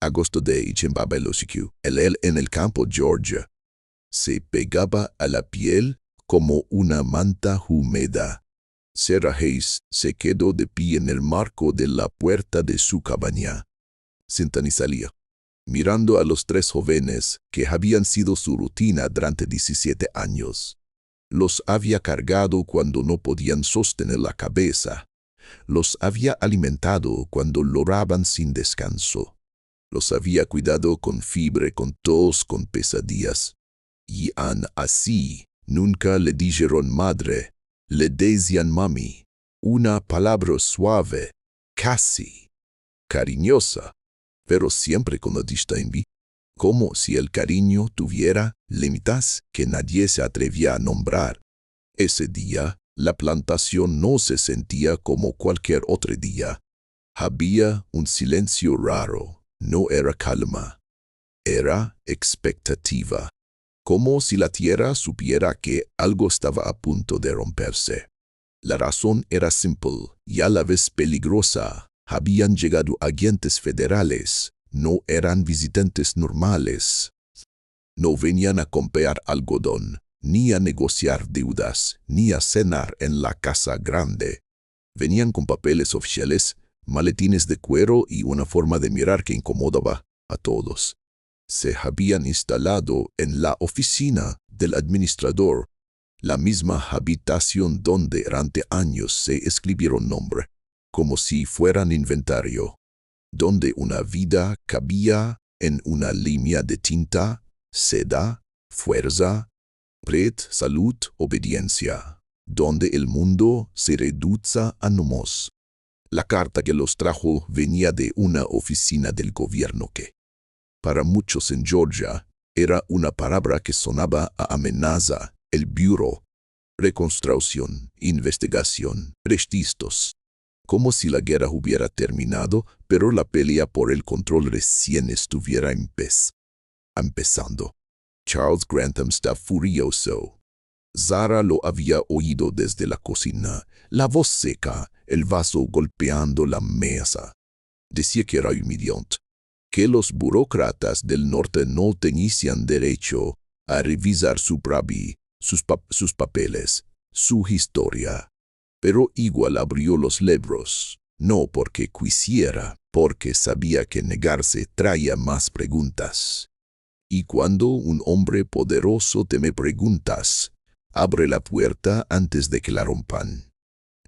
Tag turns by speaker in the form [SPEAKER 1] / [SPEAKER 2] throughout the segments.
[SPEAKER 1] Agosto de Chembabelosicu. Él en el campo, Georgia. Se pegaba a la piel como una manta húmeda. Sarah Hayes se quedó de pie en el marco de la puerta de su cabaña. Sentada y salía, mirando a los tres jóvenes que habían sido su rutina durante 17 años. Los había cargado cuando no podían sostener la cabeza. Los había alimentado cuando lloraban sin descanso. Los había cuidado con fiebre, con tos, con pesadillas. Y aun así, nunca le dijeron madre, le decían mami, una palabra suave, casi cariñosa, pero siempre con la distinción, como si el cariño tuviera límites que nadie se atrevía a nombrar. Ese día, la plantación no se sentía como cualquier otro día. Había un silencio raro, no era calma, era expectativa. Como si la tierra supiera que algo estaba a punto de romperse. La razón era simple y a la vez peligrosa. Habían llegado agentes federales, no eran visitantes normales. No venían a comprar algodón, ni a negociar deudas, ni a cenar en la casa grande. Venían con papeles oficiales, maletines de cuero y una forma de mirar que incomodaba a todos. Se habían instalado en la oficina del administrador, la misma habitación donde durante años se escribieron nombres, como si fueran inventario, donde una vida cabía en una línea de tinta, seda, fuerza, salud, obediencia, donde el mundo se reduce a nomos. La carta que los trajo venía de una oficina del gobierno que, para muchos en Georgia, era una palabra que sonaba a amenaza. El Bureau, Reconstrucción, Investigación, Registros. Como si la guerra hubiera terminado, pero la pelea por el control recién estuviera empezando. Charles Grantham estaba furioso. Zara lo había oído desde la cocina, la voz seca, el vaso golpeando la mesa. Decía que era humillante, que los burócratas del norte no tenían derecho a revisar su bravi, sus papeles, su historia. Pero igual abrió los libros, no porque quisiera, porque sabía que negarse traía más preguntas. Y cuando un hombre poderoso teme preguntas, abre la puerta antes de que la rompan.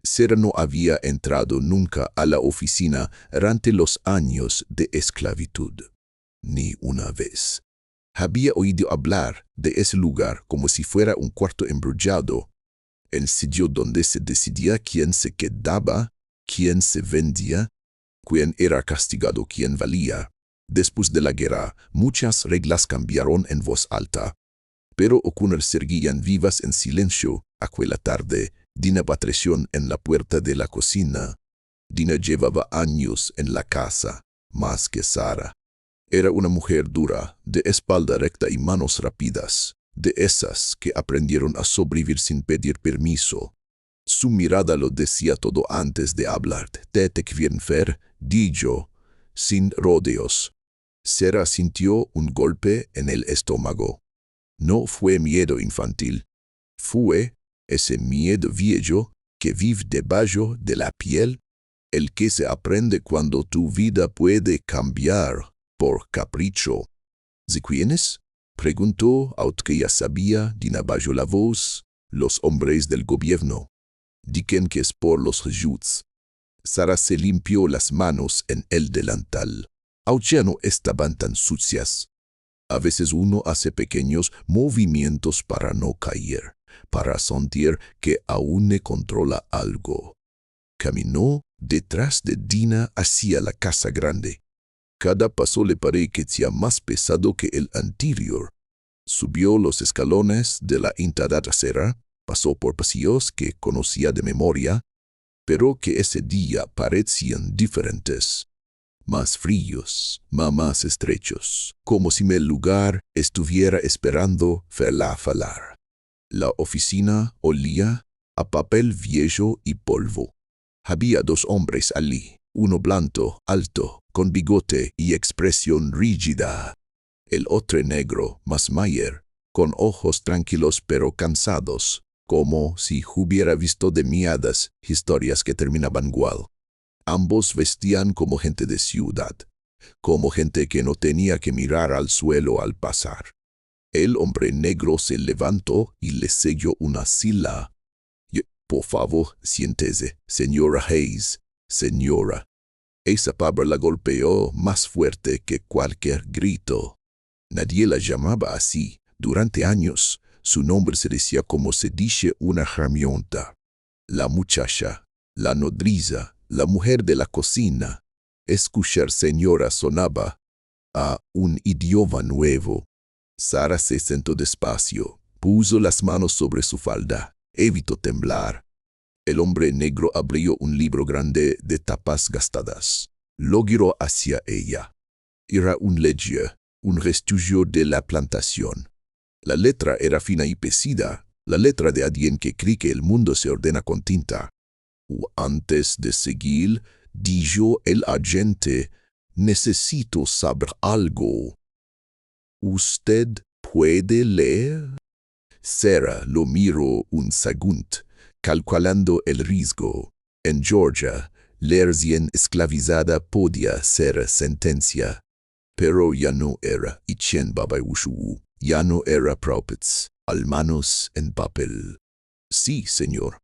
[SPEAKER 1] Sarah no había entrado nunca a la oficina durante los años de esclavitud. Ni una vez. Había oído hablar de ese lugar como si fuera un cuarto embrullado, el sitio donde se decidía quién se quedaba, quién se vendía, quién era castigado, quién valía. Después de la guerra, muchas reglas cambiaron en voz alta, pero algunas seguían vivas en silencio. Aquella tarde, Dina apareció en la puerta de la cocina. Dina llevaba años en la casa, más que Sarah. Era una mujer dura, de espalda recta y manos rápidas, de esas que aprendieron a sobrevivir sin pedir permiso. Su mirada lo decía todo antes de hablar. Te quieren ver, dijo, sin rodeos. Sarah sintió un golpe en el estómago. No fue miedo infantil. Fue ese miedo viejo que vive debajo de la piel, el que se aprende cuando tu vida puede cambiar por capricho. ¿De quiénes? Preguntó, aunque ya sabía, Dina bajó la voz. Los hombres del gobierno. Dicen que es por los Jutes. Sarah se limpió las manos en el delantal. Aunque no estaban tan sucias. A veces uno hace pequeños movimientos para no caer, para sentir que aún le controla algo. Caminó detrás de Dina hacia la casa grande. Cada paso le parecía más pesado que el anterior. Subió los escalones de la entrada trasera, pasó por pasillos que conocía de memoria, pero que ese día parecían diferentes. Más fríos, más estrechos, como si el lugar estuviera esperando verla falar. La oficina olía a papel viejo y polvo. Había dos hombres allí, Uno blanco, alto, con bigote y expresión rígida. El otro negro, más mayor, con ojos tranquilos pero cansados, como si hubiera visto demasiadas historias que terminaban igual. Ambos vestían como gente de ciudad, como gente que no tenía que mirar al suelo al pasar. El hombre negro se levantó y le selló una silla. Por favor, siéntese, señora Hayes, señora. Esa palabra la golpeó más fuerte que cualquier grito. Nadie la llamaba así. Durante años, su nombre se decía como se dice una herramienta. La muchacha, la nodriza, la mujer de la cocina. Escuchar señora sonaba a un idioma nuevo. Sara se sentó despacio, puso las manos sobre su falda, evitó temblar. El hombre negro abrió un libro grande de tapas gastadas. Lo giró hacia ella. Era un ledger, un vestigio de la plantación. La letra era fina y pesada, la letra de alguien que cree que el mundo se ordena con tinta. Antes de seguir, dijo el agente, necesito saber algo. ¿Usted puede leer? Sara lo miró un segundo, calculando el riesgo. En Georgia, leer bien esclavizada podía ser sentencia. Pero ya no era Ichen Babayushu, ya no era Proupitz, al manos en papel. Sí, señor,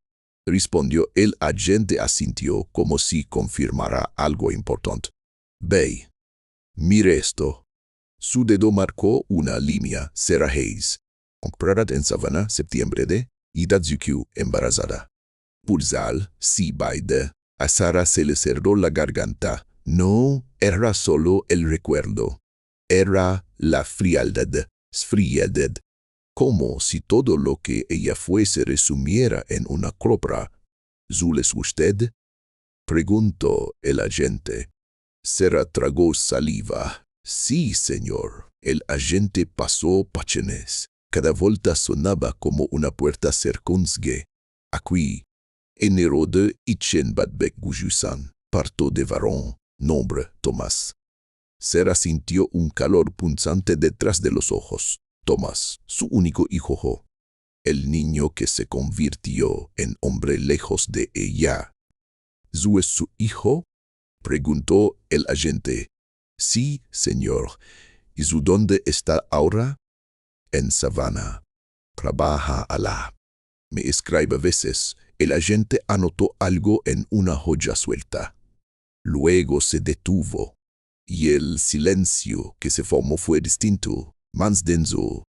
[SPEAKER 1] respondió el agente, asintió como si confirmara algo importante. Ve, mire esto. Su dedo marcó una línea. Sarah Hayes, comprada en Savannah, septiembre de, Idazuku, embarazada. Pulsal, si baide. A Sara se le cerró la garganta. No era solo el recuerdo. Era la frialdad, como si todo lo que ella fuese resumiera en una copra. ¿Zules usted? Preguntó el agente. Sara tragó saliva. Sí, señor. El agente pasó páginas. Cada vuelta sonaba como una puerta circunge. Aquí, enero de Ichenbadbek Gujusan, parto de varón, nombre Tomás. Sara sintió un calor punzante detrás de los ojos. Tomás, su único hijo, el niño que se convirtió en hombre lejos de ella. ¿Zu es su hijo? Preguntó el agente. Sí, señor. ¿Y su dónde está ahora? En Savannah. Trabaja allá. Me escribe a veces. El agente anotó algo en una hoja suelta. Luego se detuvo, y el silencio que se formó fue distinto, más denso.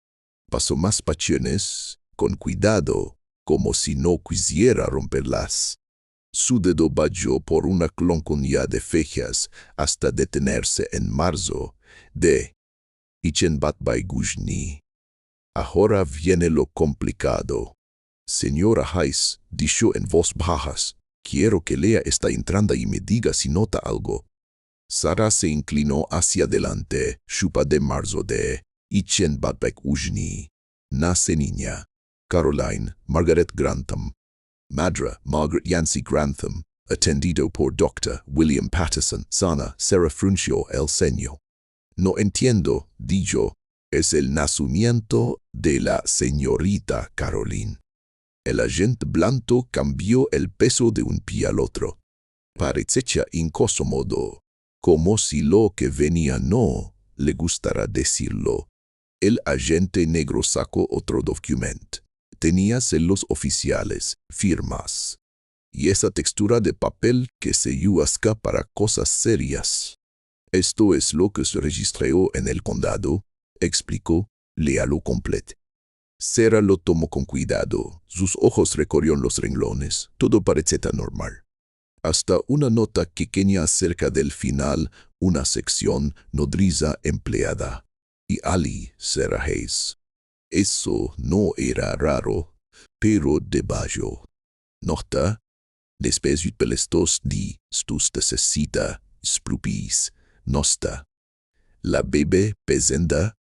[SPEAKER 1] Pasó más páginas, con cuidado, como si no quisiera romperlas. Su dedo bajó por una clonconía de fechas hasta detenerse en marzo de Ichenbatbay Gujni. Ahora viene lo complicado. Señora Hayes, dijo en voz baja, quiero que lea esta entrada y me diga si nota algo. Sara se inclinó hacia adelante. Chupa de marzo de Ichenbatbay Gujni. Nace niña. Caroline Margaret Grantham. Madre Margaret Yancey Grantham, atendido por Dr. William Patterson, sana, Sara frunció el ceño. No entiendo, dijo, es el nacimiento de la señorita Caroline. El agente blanco cambió el peso de un pie al otro. Parecía incómodo, como si lo que venía no le gustara decirlo. El agente negro sacó otro documento. Tenía celos oficiales, firmas, y esa textura de papel que se usa para cosas serias. Esto es lo que se registró en el condado, explicó, léalo completo. Sara lo tomó con cuidado, sus ojos recorrieron los renglones, todo parecía normal. Hasta una nota pequeña acerca del final, una sección nodriza empleada. Y Ali, Sara Hayes. Eso no era raro, pero debajo. Nota, después de pelestos di, stus necesita, sprupis, nosta. La bebé pesenda.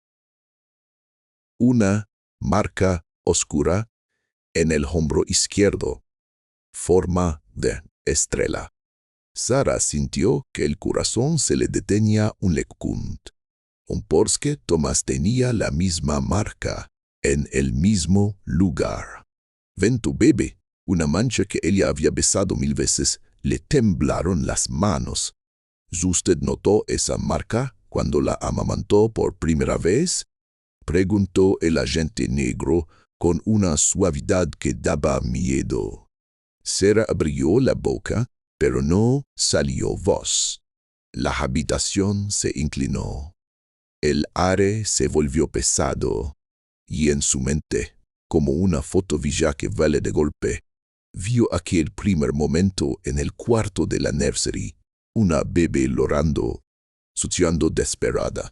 [SPEAKER 1] Una marca oscura en el hombro izquierdo. Forma de estrella. Sara sintió que el corazón se le detenía un lecund. Porque Tomás tenía la misma marca, en el mismo lugar. Ven tu bebé, una mancha que ella había besado 1000 veces, le temblaron las manos. ¿Usted notó esa marca cuando la amamantó por primera vez? Preguntó el agente negro con una suavidad que daba miedo. Sara abrió la boca, pero no salió voz. La habitación se inclinó. El aire se volvió pesado, y en su mente, como una fotovilla que vale de golpe, vio aquel primer momento en el cuarto de la nursery, una bebé llorando, suciando desesperada,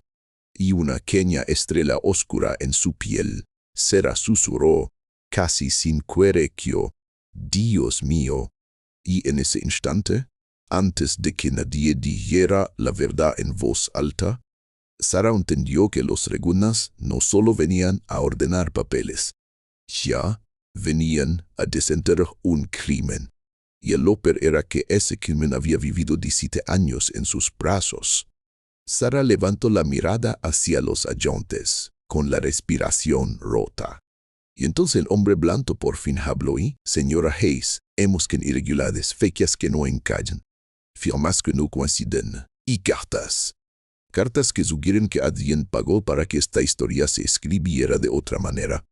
[SPEAKER 1] y una pequeña estrella oscura en su piel. Sara susurró, casi sin querer, «Dios mío». Y en ese instante, antes de que nadie dijera la verdad en voz alta, Sara entendió que los regunas no solo venían a ordenar papeles, ya venían a desenterrar un crimen. Y el lo peor era que ese crimen había vivido 17 años en sus brazos. Sara levantó la mirada hacia los agentes, con la respiración rota. Y entonces el hombre blanco por fin habló y, «Señora Hayes, hemos que irregularidades fechas que no encajan, firmas que no coinciden, y cartas. Cartas que sugieren que alguien pagó para que esta historia se escribiera de otra manera».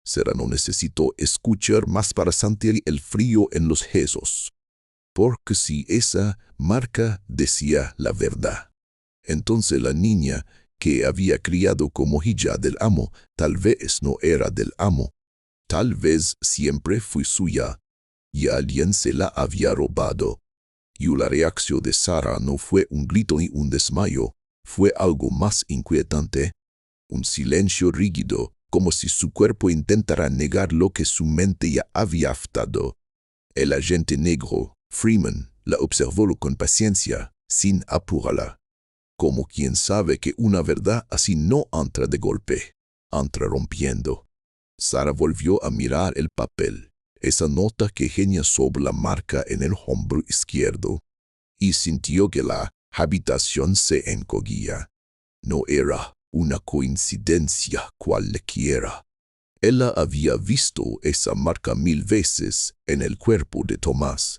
[SPEAKER 1] Sara no necesitó escuchar más para sentir el frío en los huesos. Porque si esa marca decía la verdad, entonces la niña que había criado como hija del amo, tal vez no era del amo. Tal vez siempre fue suya, y alguien se la había robado. Y la reacción de Sara no fue un grito ni un desmayo, fue algo más inquietante, un silencio rígido, como si su cuerpo intentara negar lo que su mente ya había aftado. El agente negro, Freeman, la observó con paciencia, sin apurarla. Como quien sabe que una verdad así no entra de golpe, entra rompiendo. Sara volvió a mirar el papel, esa nota que genia sobre la marca en el hombro izquierdo, y sintió que la habitación se encogía. No era una coincidencia cualquiera. Ella había visto esa marca 1000 veces en el cuerpo de Tomás.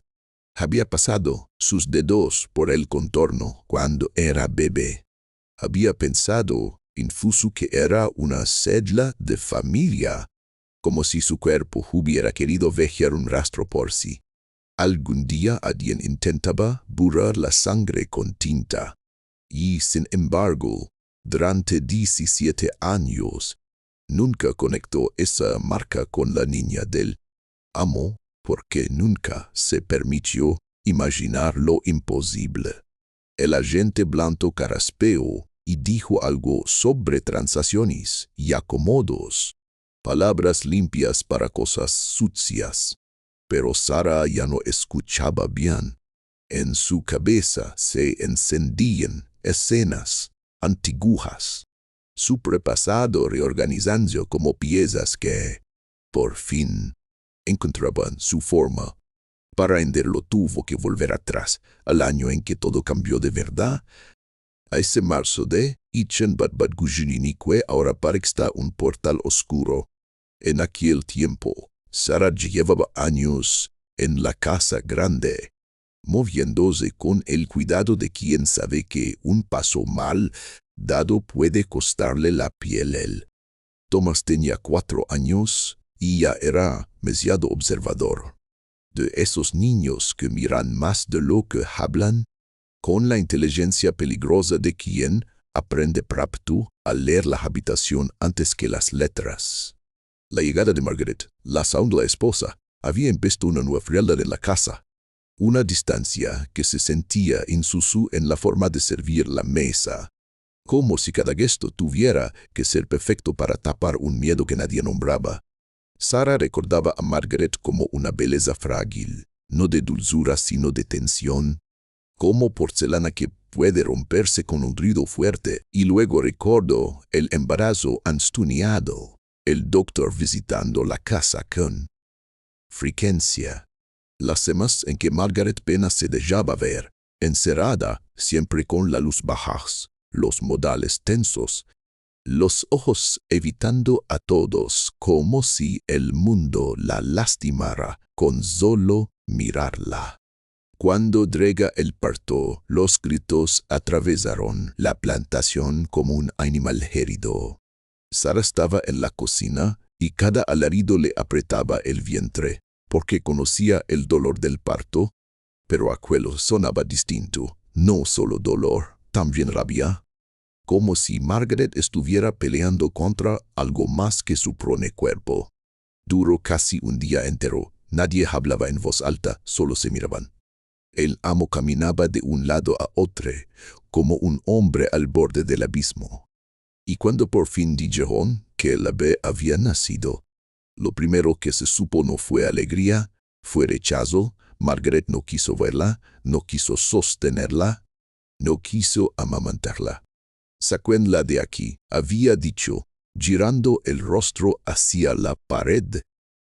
[SPEAKER 1] Había pasado sus dedos por el contorno cuando era bebé. Había pensado, infuso, que era una cédula de familia, como si su cuerpo hubiera querido dejar un rastro por sí. Algún día alguien intentaba borrar la sangre con tinta, y sin embargo, durante 17 años, nunca conectó esa marca con la niña del amo, porque nunca se permitió imaginar lo imposible. El agente blanco carraspeó y dijo algo sobre transacciones y acomodos, palabras limpias para cosas sucias. Pero Sara ya no escuchaba bien. En su cabeza se encendían escenas antiguas, su prepasado reorganizando como piezas que, por fin, encontraban su forma. Para entenderlo tuvo que volver atrás, al año en que todo cambió de verdad, a ese marzo de Ichenbatbatgujininikwe. Ahora parece un portal oscuro. En aquel tiempo, Sara llevaba años en la casa grande, moviéndose con el cuidado de quien sabe que un paso mal dado puede costarle la piel. Tomás tenía 4 años y ya era demasiado observador. De esos niños que miran más de lo que hablan, con la inteligencia peligrosa de quien aprende rápido a leer la habitación antes que las letras. La llegada de Margaret, la segunda esposa, había impuesto una nueva frialdad en la casa. Una distancia que se sentía insusu en la forma de servir la mesa, como si cada gesto tuviera que ser perfecto para tapar un miedo que nadie nombraba. Sara recordaba a Margaret como una belleza frágil, no de dulzura sino de tensión, como porcelana que puede romperse con un ruido fuerte. Y luego recordó el embarazo angustiado, el doctor visitando la casa con frecuencia, Las semanas en que Margaret apenas se dejaba ver, encerrada, siempre con la luz baja, los modales tensos, los ojos evitando a todos como si el mundo la lastimara con solo mirarla. Cuando Drega el parto, los gritos atravesaron la plantación como un animal herido. Sara estaba en la cocina y cada alarido le apretaba el vientre, porque conocía el dolor del parto, pero aquello sonaba distinto, no solo dolor, también rabia, como si Margaret estuviera peleando contra algo más que su propio cuerpo. Duró casi un día entero, nadie hablaba en voz alta, solo se miraban. El amo caminaba de un lado a otro, como un hombre al borde del abismo. Y cuando por fin dijeron que el bebé había nacido, lo primero que se supo no fue alegría, fue rechazo. Margaret no quiso verla, no quiso sostenerla, no quiso amamantarla. «Sáquenla de aquí», había dicho, girando el rostro hacia la pared.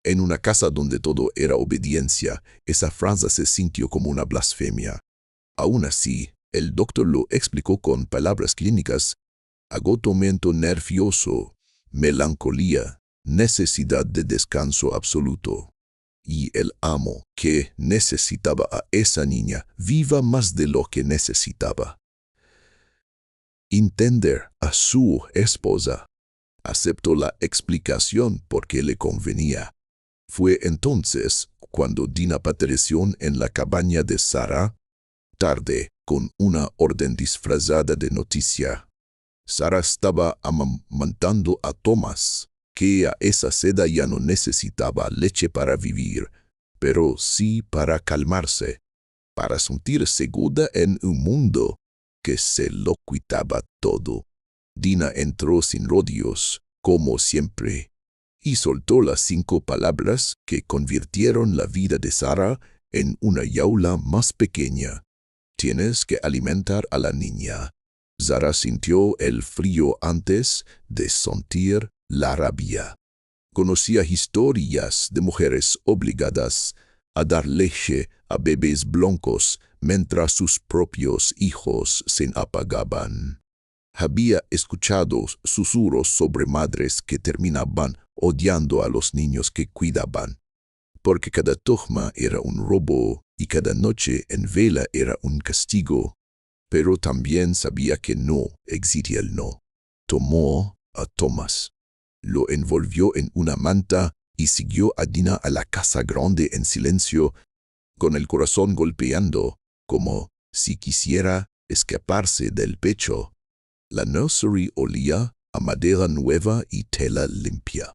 [SPEAKER 1] En una casa donde todo era obediencia, esa frase se sintió como una blasfemia. Aún así, el doctor lo explicó con palabras clínicas: agotamiento nervioso, melancolía, necesidad de descanso absoluto. Y el amo, que necesitaba a esa niña viva más de lo que necesitaba entender a su esposa, aceptó la explicación porque le convenía. Fue entonces cuando Dina apareció en la cabaña de Sara, tarde, con una orden disfrazada de noticia. Sara estaba amamantando a Thomas, que a esa edad ya no necesitaba leche para vivir, pero sí para calmarse, para sentir segura en un mundo que se lo quitaba todo. Dina entró sin rodeos, como siempre, y soltó las 5 palabras que convirtieron la vida de Sara en una jaula más pequeña. Tienes que alimentar a la niña. Sara sintió el frío antes de sentir la rabia. Conocía historias de mujeres obligadas a dar leche a bebés blancos mientras sus propios hijos se apagaban. Había escuchado susurros sobre madres que terminaban odiando a los niños que cuidaban, porque cada toma era un robo y cada noche en vela era un castigo. Pero también sabía que no existía el no. Tomó a Thomas, lo envolvió en una manta y siguió a Dina a la casa grande en silencio, con el corazón golpeando, como si quisiera escaparse del pecho. La nursery olía a madera nueva y tela limpia.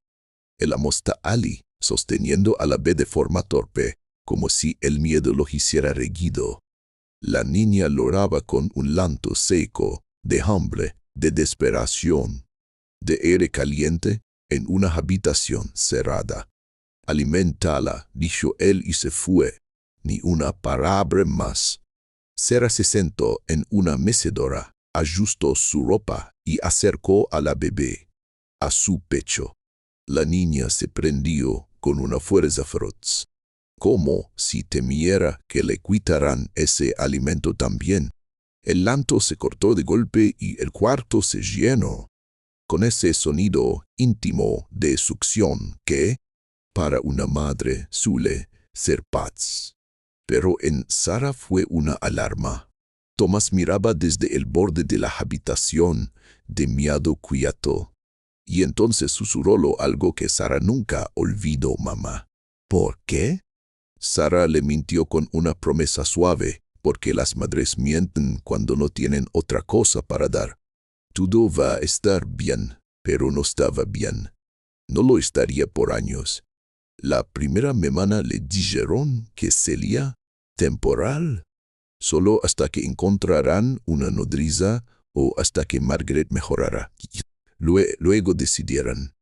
[SPEAKER 1] El amo estaba allí, sosteniendo a la bebé de forma torpe, como si el miedo lo hiciera erguido. La niña lloraba con un llanto seco, de hambre, de desesperación, de aire caliente, en una habitación cerrada. «Alimentala», dijo él y se fue. Ni una palabra más. Sara se sentó en una mecedora, ajustó su ropa y acercó a la bebé a su pecho. La niña se prendió con una fuerza feroz, como si temiera que le quitaran ese alimento también. El llanto se cortó de golpe y el cuarto se llenó con ese sonido íntimo de succión que, para una madre, suele ser paz. Pero en Sara fue una alarma. Thomas miraba desde el borde de la habitación, de miedo quieto. Y entonces susurró algo que Sara nunca olvidó: mamá. ¿Por qué? Sara le mintió con una promesa suave, porque las madres mienten cuando no tienen otra cosa para dar. Todo va a estar bien, pero no estaba bien. No lo estaría por años. La primera semana le dijeron que sería temporal, solo hasta que encontrarán una nodriza o hasta que Margaret mejorara. Luego decidieron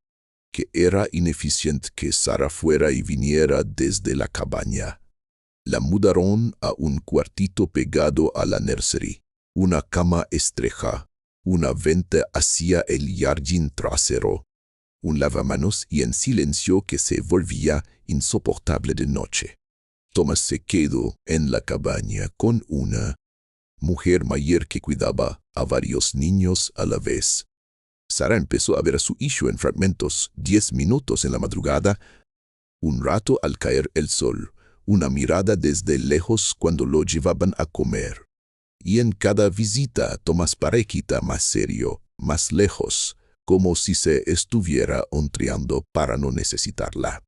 [SPEAKER 1] que era ineficiente que Sara fuera y viniera desde la cabaña. La mudaron a un cuartito pegado a la nursery, una cama estrecha, una venta hacia el jardín trasero, un lavamanos y en silencio que se volvía insoportable de noche. Thomas se quedó en la cabaña con una mujer mayor que cuidaba a varios niños a la vez. Sara empezó a ver a su hijo en fragmentos, 10 minutos en la madrugada, un rato al caer el sol, una mirada desde lejos cuando lo llevaban a comer. Y en cada visita Thomas parecía más serio, más lejos, como si se estuviera honrando para no necesitarla.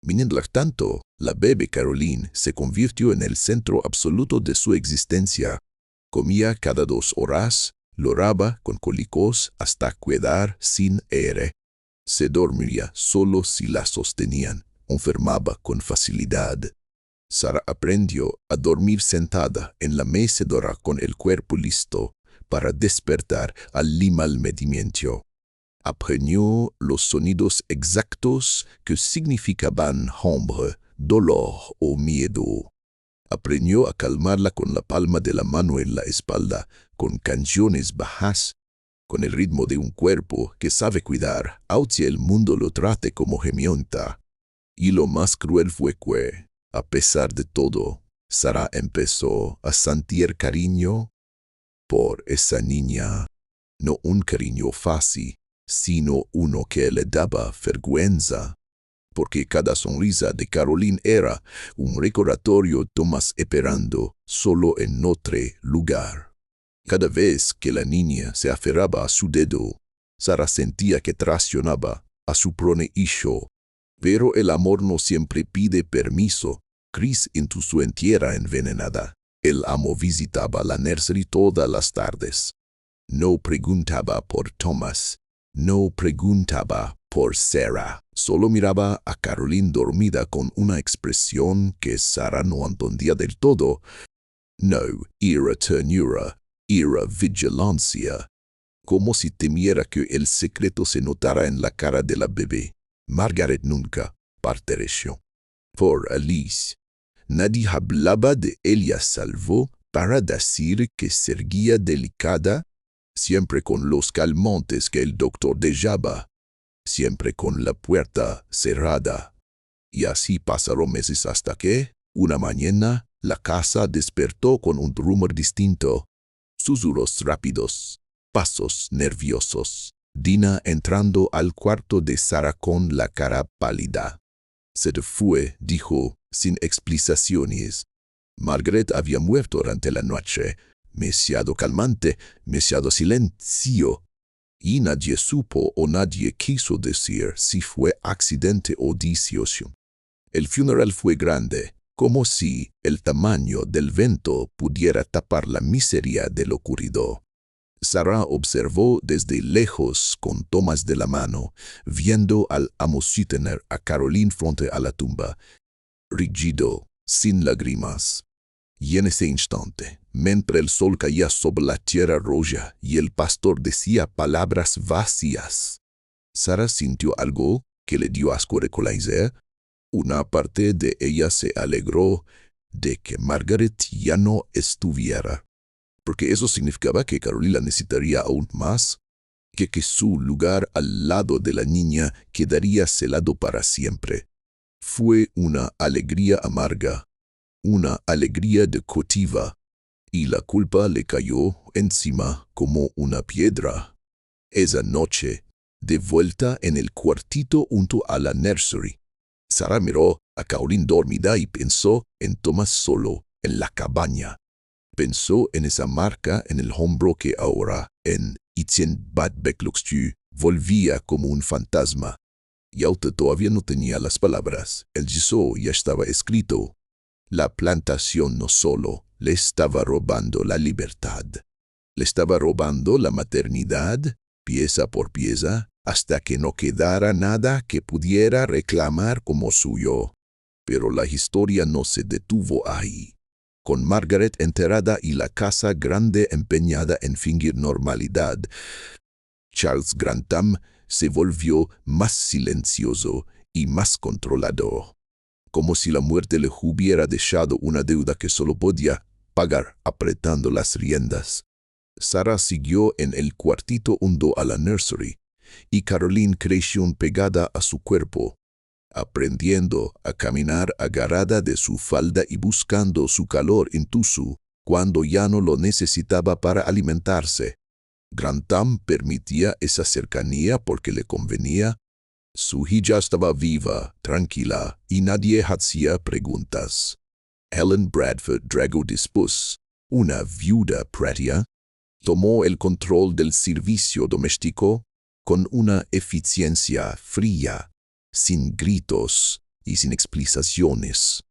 [SPEAKER 1] Mientras tanto, la bebé Caroline se convirtió en el centro absoluto de su existencia. Comía cada 2 horas, lloraba con cólicos hasta quedar sin aire. Se dormía solo si la sostenían, enfermaba con facilidad. Sara aprendió a dormir sentada en la mecedora con el cuerpo listo para despertar al malmetimiento. Aprendió los sonidos exactos que significaban hambre, dolor o miedo. Aprendió a calmarla con la palma de la mano en la espalda, con canciones bajas, con el ritmo de un cuerpo que sabe cuidar, aunque el mundo lo trate como gemienta. Y lo más cruel fue que, a pesar de todo, Sara empezó a sentir cariño por esa niña. No un cariño fácil, sino uno que le daba vergüenza, porque cada sonrisa de Caroline era un recordatorio Thomas esperando solo en otro lugar. Cada vez que la niña se aferraba a su dedo, Sara sentía que traicionaba a su prone hijo. Pero el amor no siempre pide permiso. Chris en su entierra envenenada. El amo visitaba la nursery todas las tardes. No preguntaba por Thomas. No preguntaba por Sara. Solo miraba a Caroline dormida con una expresión que Sara no entendía del todo. No era ternura, era vigilancia. Como si temiera que el secreto se notara en la cara de la bebé. Margaret nunca perteneció. Por Alice, nadie hablaba de ella salvo para decir que seguía delicada, siempre con los calmantes que el doctor dejaba, siempre con la puerta cerrada. Y así pasaron meses hasta que, una mañana, la casa despertó con un rumor distinto. Susurros rápidos, pasos nerviosos. Dina entrando al cuarto de Sara con la cara pálida. Se fue, dijo, sin explicaciones. Margaret había muerto durante la noche. Demasiado calmante, demasiado silencio. Y nadie supo o nadie quiso decir si fue accidente o disocio. El funeral fue grande, como si el tamaño del evento pudiera tapar la miseria de lo ocurrido. Sara observó desde lejos con Thomas de la mano, viendo al amo sostener a Caroline frente a la tumba, rígido, sin lágrimas. Y en ese instante, mientras el sol caía sobre la tierra roja y el pastor decía palabras vacías, Sara sintió algo que le dio asco reconocer. Una parte de ella se alegró de que Margaret ya no estuviera, porque eso significaba que Caroline la necesitaría aún más, que su lugar al lado de la niña quedaría celado para siempre. Fue una alegría amarga, una alegría de cautiva, y la culpa le cayó encima como una piedra. Esa noche, de vuelta en el cuartito junto a la nursery, Sara miró a Caroline dormida y pensó en Thomas solo en la cabaña. Pensó en esa marca en el hombro que ahora, en Etienne Badbeck-Luxtu, volvía como un fantasma. Y aunque todavía no tenía las palabras, el yeso ya estaba escrito. La plantación no solo le estaba robando la libertad, le estaba robando la maternidad, pieza por pieza, hasta que no quedara nada que pudiera reclamar como suyo. Pero la historia no se detuvo ahí. Con Margaret enterrada y la casa grande empeñada en fingir normalidad, Charles Grantham se volvió más silencioso y más controlador, como si la muerte le hubiera dejado una deuda que solo podía pagar apretando las riendas. Sara siguió en el cuartito junto a la nursery, y Caroline creció pegada a su cuerpo. aprendiendo a caminar agarrada de su falda y buscando su calor intusu cuando ya no lo necesitaba para alimentarse. Grantham permitía esa cercanía porque le convenía. Su hija estaba viva, tranquila, y nadie hacía preguntas. Helen Bradford Drago Dispus, una viuda pratia, tomó el control del servicio doméstico con una eficiencia fría, sin gritos y sin explicaciones.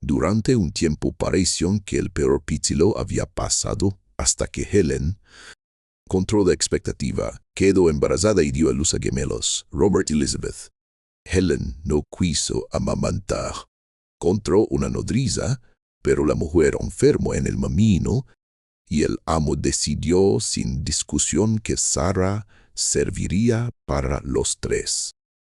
[SPEAKER 1] Durante un tiempo pareció que el peor píxilo había pasado hasta que Helen, contra la expectativa, quedó embarazada y dio a luz a gemelos, Robert y Elizabeth. Helen no quiso amamantar. Encontró una nodriza, pero la mujer enfermó en el camino y el amo decidió sin discusión que Sarah serviría para los tres.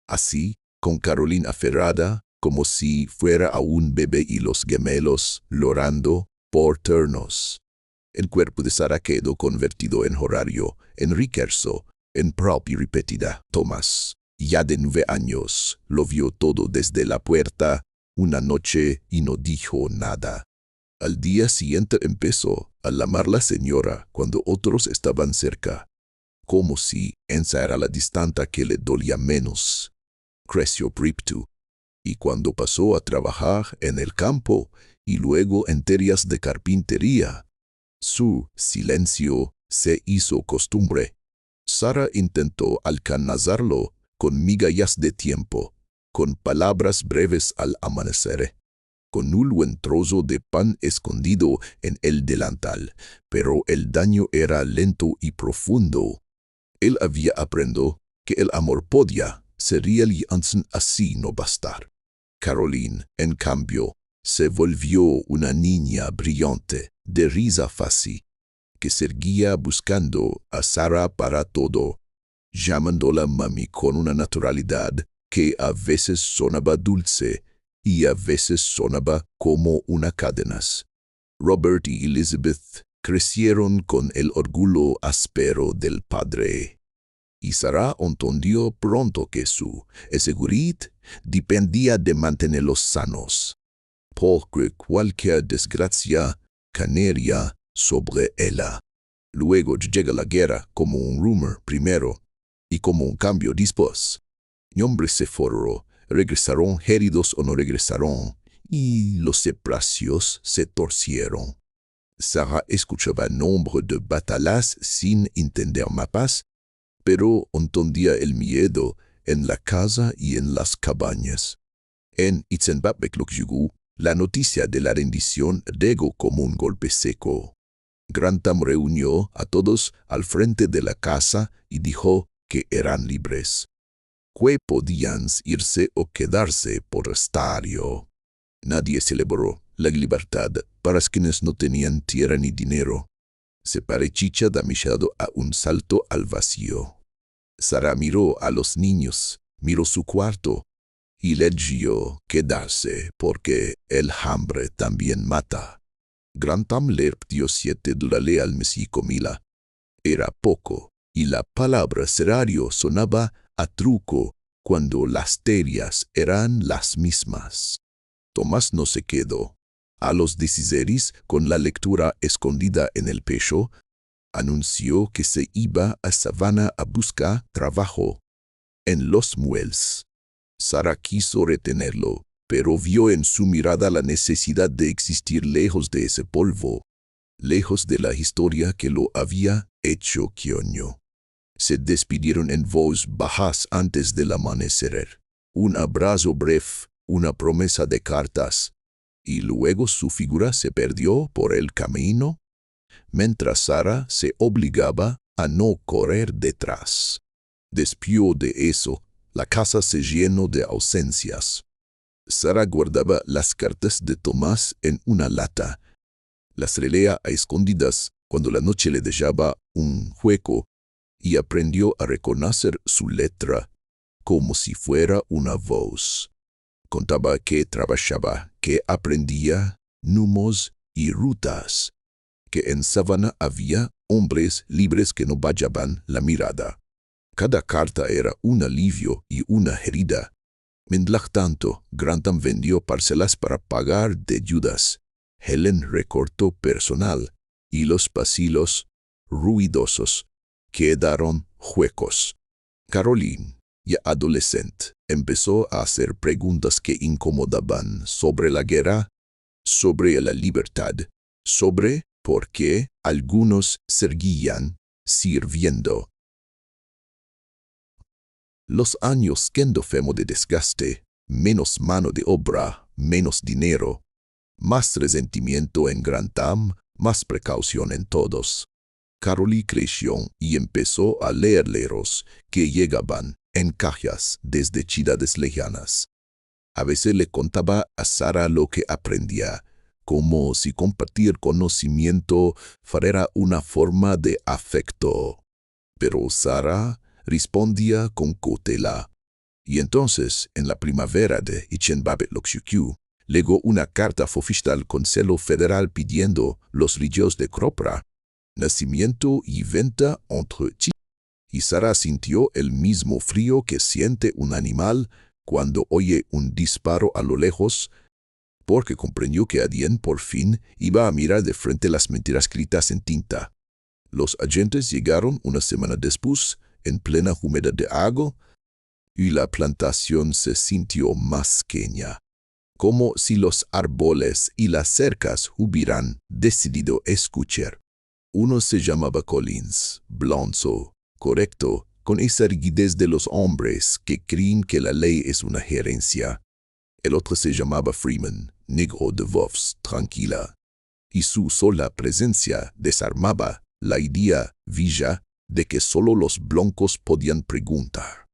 [SPEAKER 1] Así, con Caroline aferrada, como si fuera aún bebé y los gemelos llorando por turnos. El cuerpo de Sarah quedó convertido en Horario, en Riquerso, en Prop y repetida. Thomas, ya de 9 años, lo vio todo desde la puerta una noche y no dijo nada. Al día siguiente empezó a llamar la señora cuando otros estaban cerca, como si esa era la distancia que le dolía menos. Creció Priptu, y cuando pasó a trabajar en el campo y luego en tareas de carpintería, su silencio se hizo costumbre. Sarah intentó alcanzarlo con migajas de tiempo, con palabras breves al amanecer, con un buen trozo de pan escondido en el delantal, pero el daño era lento y profundo. Él había aprendido que el amor podía ser alianza así no bastar. Caroline, en cambio, se volvió una niña brillante, de risa fácil, que seguía buscando a Sarah para todo, llamándola mami con una naturalidad que a veces sonaba dulce y a veces sonaba como una cadena. Robert y Elizabeth crecieron con el orgullo áspero del padre, y Sarah entendió pronto que su seguridad dependía de mantenerlos sanos, porque cualquier desgracia caería sobre ella. Luego llega la guerra como un rumor primero y como un cambio después. Hombres se fueron, regresaron heridos o no regresaron, y los separacios se torcieron. Sarah escuchaba el nombre de batallas sin entender mapas, pero entendía el miedo en la casa y en las cabañas. En Itzenbach-Bekluk llegó la noticia de la rendición llegó como un golpe seco. Grantham reunió a todos al frente de la casa y dijo que eran libres, que podían irse o quedarse por estadio. Nadie celebró la libertad para quienes no tenían tierra ni dinero. Se parecía damnificado a un salto al vacío. Sarah miró a los niños, miró su cuarto, y le dijo quedarse porque el hambre también mata. Grantham le dio 7 dólares al mes y comida. Era poco, y la palabra salario sonaba a truco cuando las tareas eran las mismas. Tomás no se quedó. A los 16, con la lectura escondida en el pecho, anunció que se iba a Savannah a buscar trabajo en los muelles. Sarah quiso retenerlo, pero vio en su mirada la necesidad de existir lejos de ese polvo, lejos de la historia que lo había hecho quioño. Se despidieron en voz bajas antes del amanecer. Un abrazo breve, una promesa de cartas, y luego su figura se perdió por el camino, mientras Sarah se obligaba a no correr detrás. Después de eso, la casa se llenó de ausencias. Sarah guardaba las cartas de Tomás en una lata. Las releía a escondidas cuando la noche le dejaba un hueco y aprendió a reconocer su letra como si fuera una voz. Contaba que trabajaba, que aprendía números y rutas, que en Savannah había hombres libres que no bajaban la mirada, Cada carta era un alivio y una herida. Mientras tanto, Grantham vendió parcelas para pagar deudas. Helen recortó personal y los pasillos, ruidosos, quedaron huecos. Caroline, ya adolescente, empezó a hacer preguntas que incomodaban sobre la guerra, sobre la libertad, sobre por qué algunos seguían sirviendo. Los años siendo femo de desgaste, menos mano de obra, menos dinero, más resentimiento en Grantham, más precaución en todos. Caroline creció y empezó a leer libros que llegaban en cajas desde ciudades lejanas. A veces le contaba a Sara lo que aprendía, como si compartir conocimiento fuera una forma de afecto. Pero Sara respondía con cautela. Y entonces, en la primavera de Ichenbabet Loxiukiu, legó una carta oficial al Consejo Federal pidiendo los ríos de Cropra, nacimiento y venta entre chi. Y Sara sintió el mismo frío que siente un animal cuando oye un disparo a lo lejos, porque comprendió que Adien por fin iba a mirar de frente las mentiras escritas en tinta. Los agentes llegaron una semana después, en plena humedad de agua, y la plantación se sintió más pequeña, como si los árboles y las cercas hubieran decidido escuchar. Uno se llamaba Collins, blonzo, correcto, con esa rigidez de los hombres que creen que la ley es una gerencia. El otro se llamaba Freeman, negro de voz tranquila, y su sola presencia desarmaba la idea villa de que solo los blancos podían preguntar.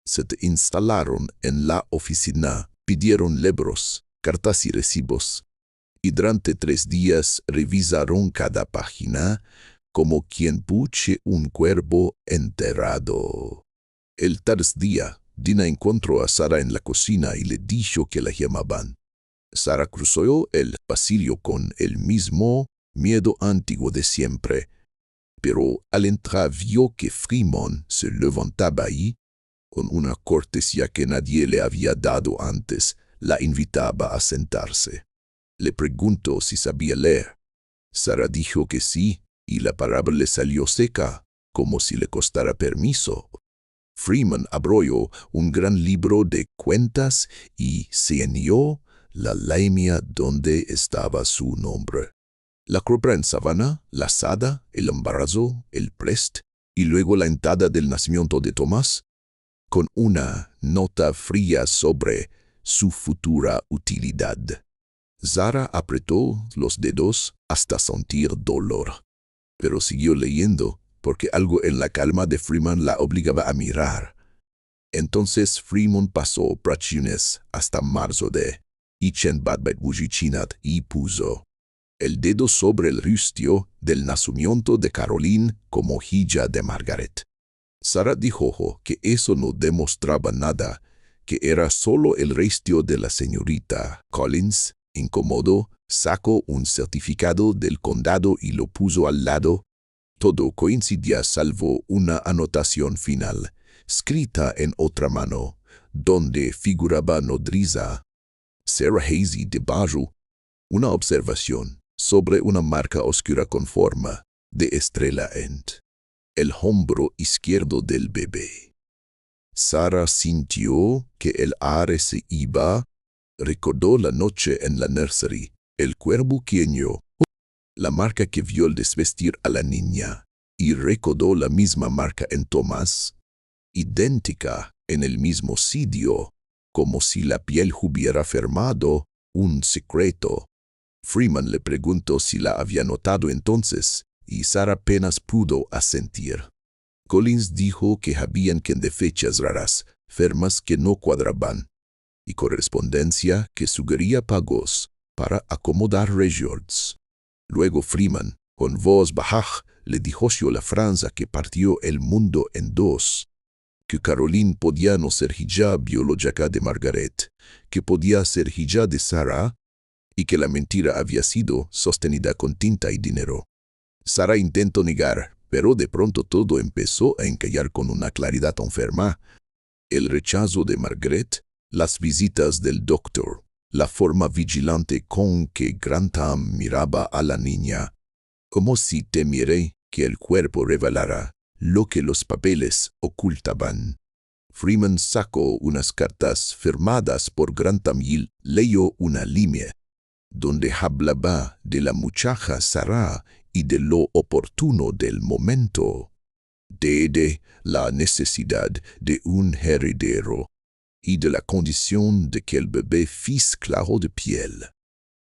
[SPEAKER 1] Se instalaron en la oficina, pidieron libros, cartas y recibos, y durante 3 días revisaron cada página como quien puche un cuervo enterrado. El tercer día, Dina encontró a Sara en la cocina y le dijo que la llamaban. Sara cruzó el pasillo con el mismo miedo antiguo de siempre, pero al entrar vio que Freeman se levantaba y, con una cortesía que nadie le había dado antes, la invitaba a sentarse. Le preguntó si sabía leer. Sara dijo que sí, y la palabra le salió seca, como si le costara permiso. Freeman abrió un gran libro de cuentas y señaló la línea donde estaba su nombre. La Cropra en Savannah, la Sada, el embarazo, el Prest, y luego la entrada del nacimiento de Tomás, con una nota fría sobre su futura utilidad. Sara apretó los dedos hasta sentir dolor, pero siguió leyendo porque algo en la calma de Freeman la obligaba a mirar. Entonces Freeman pasó páginas hasta marzo de Ichenbabet Wujichinat y puso el dedo sobre el rostro del nacimiento de Caroline como hija de Margaret. Sara dijo que eso no demostraba nada, que era solo el rostro de la señorita. Collins, incómodo, sacó un certificado del condado y lo puso al lado. Todo coincidía salvo una anotación final, escrita en otra mano, donde figuraba nodriza. Sarah Hazy de Barro. Una observación sobre una marca oscura con forma de estrella en el hombro izquierdo del bebé. Sara sintió que el aire se iba. Recordó la noche en la nursery, el cuervo pequeño, la marca que vio al desvestir a la niña, y recordó la misma marca en Tomás, idéntica en el mismo sitio, como si la piel hubiera firmado un secreto. Freeman le preguntó si la había notado entonces, y Sara apenas pudo asentir. Collins dijo que habían que de fechas raras, firmas que no cuadraban, y correspondencia que sugería pagos para acomodar records. Luego Freeman, con voz baja, le dijo la frase que partió el mundo en dos, que Caroline podía no ser hija biológica de Margaret, que podía ser hija de Sara, y que la mentira había sido sostenida con tinta y dinero. Sara intentó negar, Pero de pronto todo empezó a encallar con una claridad enferma. El rechazo de Margaret, las visitas del doctor, la forma vigilante con que Grantham miraba a la niña, como si temiera que el cuerpo revelara lo que los papeles ocultaban. Freeman sacó unas cartas firmadas por Grantham y leyó una línea, donde hablaba de la muchacha Sarah y de lo oportuno del momento, de la necesidad de un heredero y de la condición de que el bebé fuese claro de piel.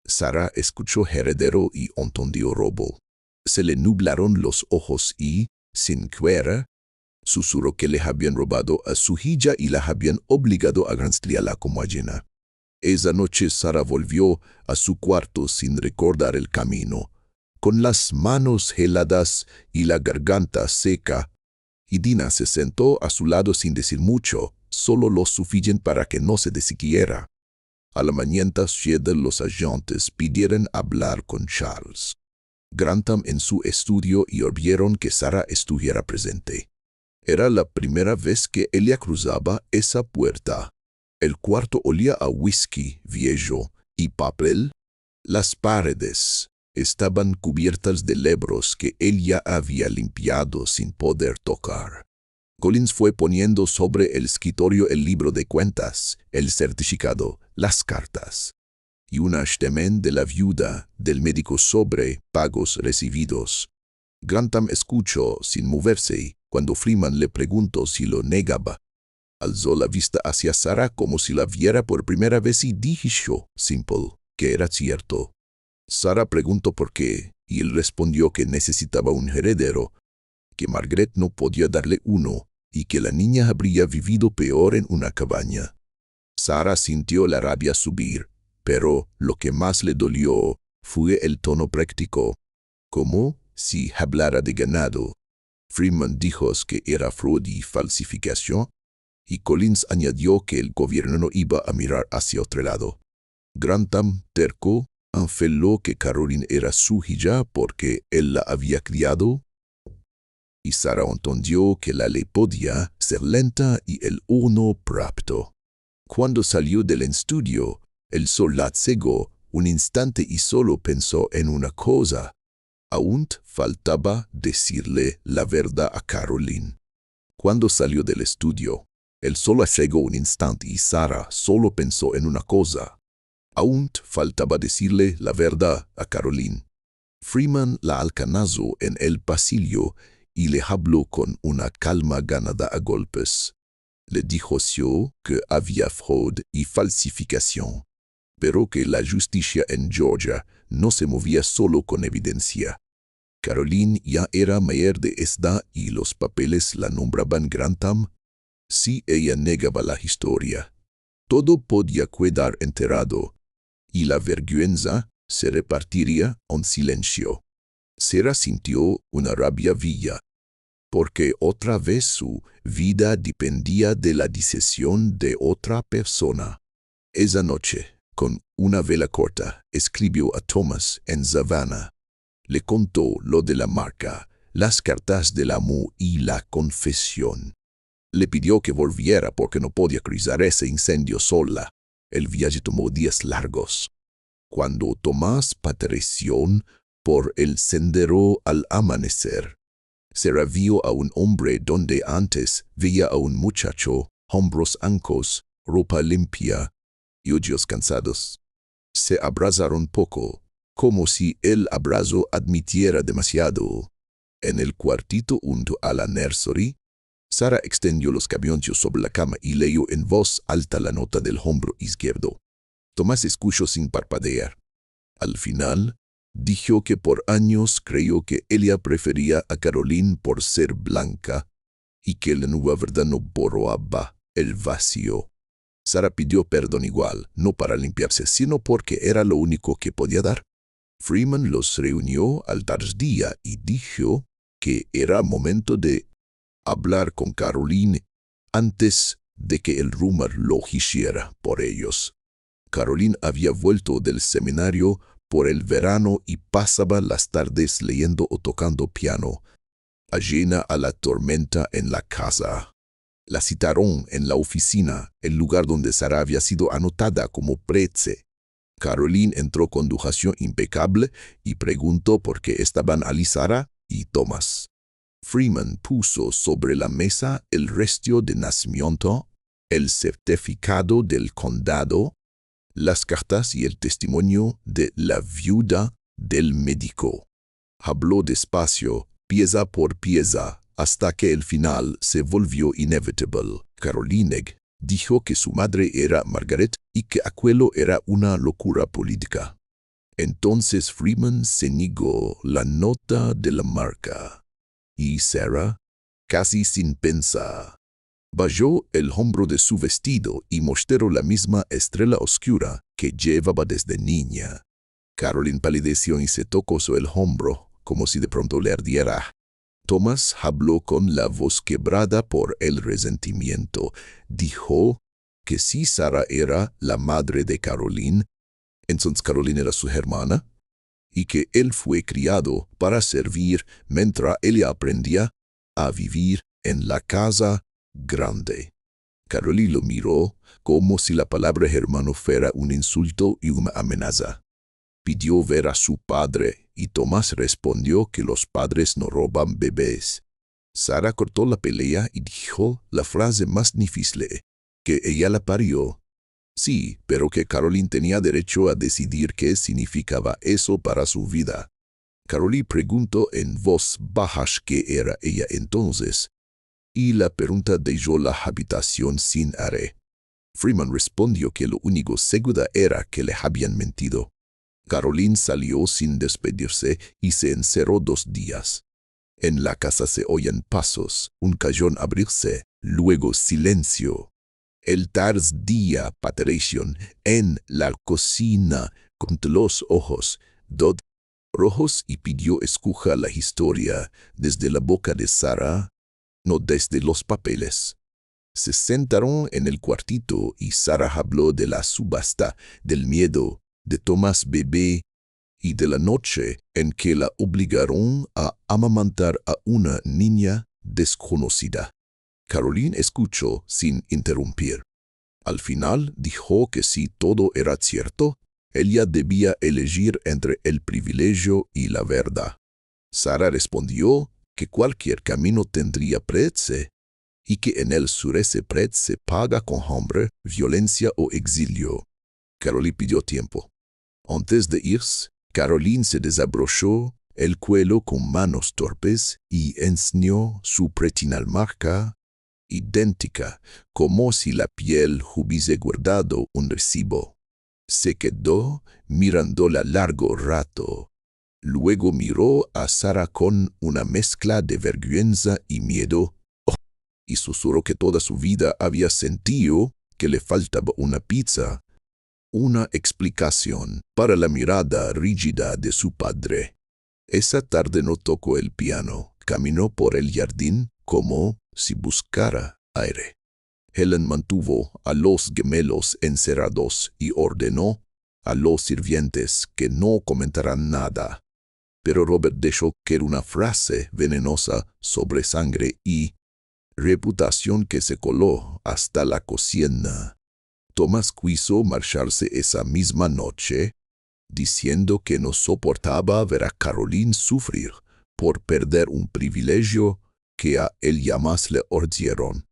[SPEAKER 1] Sarah escuchó heredero y entendió robo. Se le nublaron los ojos y, sin querer, susurró que le habían robado a su hija y la habían obligado a granstriarla como gallina. Esa noche Sarah volvió a su cuarto sin recordar el camino, con las manos heladas y la garganta seca, y Dina se sentó a su lado sin decir mucho, solo lo suficiente para que no se desiquiera. A la mañana siguiente los agentes pidieron hablar con Charles. Grantham en su estudio y vieron que Sarah estuviera presente. Era la primera vez que ella cruzaba esa puerta. El cuarto olía a whisky viejo y papel. Las paredes estaban cubiertas de lebros que ella había limpiado sin poder tocar. Collins fue poniendo sobre el escritorio el libro de cuentas, el certificado, las cartas y un statement de la viuda del médico sobre pagos recibidos. Grantham escuchó sin moverse cuando Freeman le preguntó si lo negaba. Alzó la vista hacia Sarah como si la viera por primera vez y dijo, simple, que era cierto. Sarah preguntó por qué, y él respondió que necesitaba un heredero, que Margaret no podía darle uno, y que la niña habría vivido peor en una cabaña. Sarah sintió la rabia subir, pero lo que más le dolió fue el tono práctico, como si hablara de ganado. Freeman dijo que era fraude y falsificación, y Collins añadió que el gobierno no iba a mirar hacia otro lado. Grantham, terco, anheló que Caroline era su hija porque él la había criado, y Sarah entendió que la ley podía ser lenta y el horno rápido. Cuando salió del estudio, el sol la cegó un instante y solo pensó en una cosa. Aún faltaba decirle la verdad a Caroline. Cuando salió del estudio, el sol la cegó un instante y Sarah solo pensó en una cosa. Aún faltaba decirle la verdad a Caroline. Freeman la alcanzó en el pasillo y le habló con una calma ganada a golpes. Le dijo que había fraude y falsificación, pero que la justicia en Georgia no se movía solo con evidencia. Caroline ya era mayor de edad y los papeles la nombraban Grantham. Si ella negaba la historia, todo podía quedar enterrado, y la vergüenza se repartiría en silencio. Sarah sintió una rabia viva, porque otra vez su vida dependía de la decisión de otra persona. Esa noche, con una vela corta, escribió a Thomas en Savannah. Le contó lo de la marca, las cartas del amo y la confesión. Le pidió que volviera porque no podía cruzar ese incendio sola. El viaje tomó días largos. Cuando Tomás padeció por el sendero al amanecer, se vio a un hombre donde antes veía a un muchacho, hombros ancos, ropa limpia y ojos cansados. Se abrazaron poco, como si el abrazo admitiera demasiado. En el cuartito junto a la nursery, Sarah extendió los cabellos sobre la cama y leyó en voz alta la nota del hombro izquierdo. Tomás escuchó sin parpadear. Al final, dijo que por años creyó que ella prefería a Caroline por ser blanca y que la nueva verdad no borraba el vacío. Sarah pidió perdón igual, no para limpiarse, sino porque era lo único que podía dar. Freeman los reunió al tardía y dijo que era momento de hablar con Caroline antes de que el rumor lo hiciera por ellos. Caroline había vuelto del seminario por el verano y pasaba las tardes leyendo o tocando piano. ajena a la tormenta en la casa. La citaron en la oficina, el lugar donde Sara había sido anotada como prece. Caroline entró con educación impecable y preguntó por qué estaban allí Sara y Thomas. Freeman puso sobre la mesa el resto de nacimiento, el certificado del condado, las cartas y el testimonio de la viuda del médico. Habló despacio, pieza por pieza, hasta que el final se volvió inevitable. Caroline dijo que su madre era Margaret y que aquello era una locura política. Entonces Freeman se negó la nota de la marca. Y Sara, casi sin pensar, bajó el hombro de su vestido y mostró la misma estrella oscura que llevaba desde niña. Caroline palideció y se tocó su el hombro, como si de pronto le ardiera. Thomas habló con la voz quebrada por el resentimiento. Dijo que si Sara era la madre de Caroline, entonces Caroline era su hermana, y que él fue criado para servir mientras ella aprendía a vivir en la casa grande. Caroline lo miró como si la palabra hermano fuera un insulto y una amenaza. Pidió ver a su padre y Tomás respondió que los padres no roban bebés. Sara cortó la pelea y dijo la frase más difícil, que ella la parió. Sí, pero que Caroline tenía derecho a decidir qué significaba eso para su vida. Caroline preguntó en voz baja qué era ella entonces, y la pregunta dejó la habitación sin aire. Freeman respondió que lo único seguro era que le habían mentido. Caroline salió sin despedirse y se encerró 2 días. En la casa se oían pasos, un cajón abrirse, luego silencio. El tardía Patricia en la cocina con los ojos rojos y pidió escuchar la historia desde la boca de Sara, no desde los papeles. Se sentaron en el cuartito y Sara habló de la subasta, del miedo, de Tomás bebé y de la noche en que la obligaron a amamantar a una niña desconocida. Caroline escuchó sin interrumpir. Al final dijo que si todo era cierto, ella debía elegir entre el privilegio y la verdad. Sara respondió que cualquier camino tendría precio y que en el sur ese precio se paga con hambre, violencia o exilio. Caroline pidió tiempo. Antes de irse, Caroline se desabrochó el cuello con manos torpes y enseñó su pretinal marca, idéntica, como si la piel hubiese guardado un recibo. Se quedó mirándola largo rato. Luego miró a Sara con una mezcla de vergüenza y miedo, y susurró que toda su vida había sentido que le faltaba una pizza. Una explicación para la mirada rígida de su padre. Esa tarde no tocó el piano, caminó por el jardín como si buscara aire. Helen mantuvo a los gemelos encerrados y ordenó a los sirvientes que no comentaran nada. Pero Robert dejó caer una frase venenosa sobre sangre y reputación que se coló hasta la cocina. Tomás quiso marcharse esa misma noche, diciendo que no soportaba ver a Caroline sufrir por perder un privilegio que a él jamás le ordieron.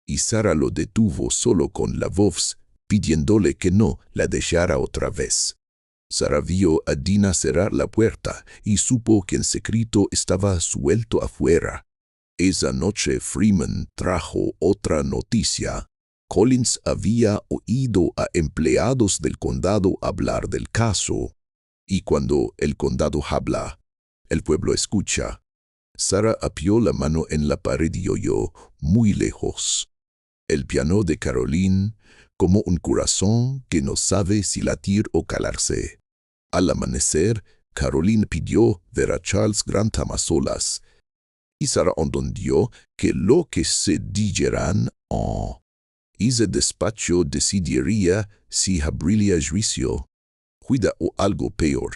[SPEAKER 1] Y Sara lo detuvo solo con la voz, pidiéndole que no la dejara otra vez. Sara vio a Dina cerrar la puerta y supo que en secreto estaba suelto afuera. Esa noche Freeman trajo otra noticia. Collins había oído a empleados del condado hablar del caso, y cuando el condado habla, el pueblo escucha. Sara apoyó la mano en la pared y oyó, muy lejos, el piano de Caroline, como un corazón que no sabe si latir o calarse. Al amanecer, Caroline pidió ver a Charles Grantham a solas, y Sara entendió que lo que se dijeran ese despacho decidiría si abriría juicio, juicio o algo peor.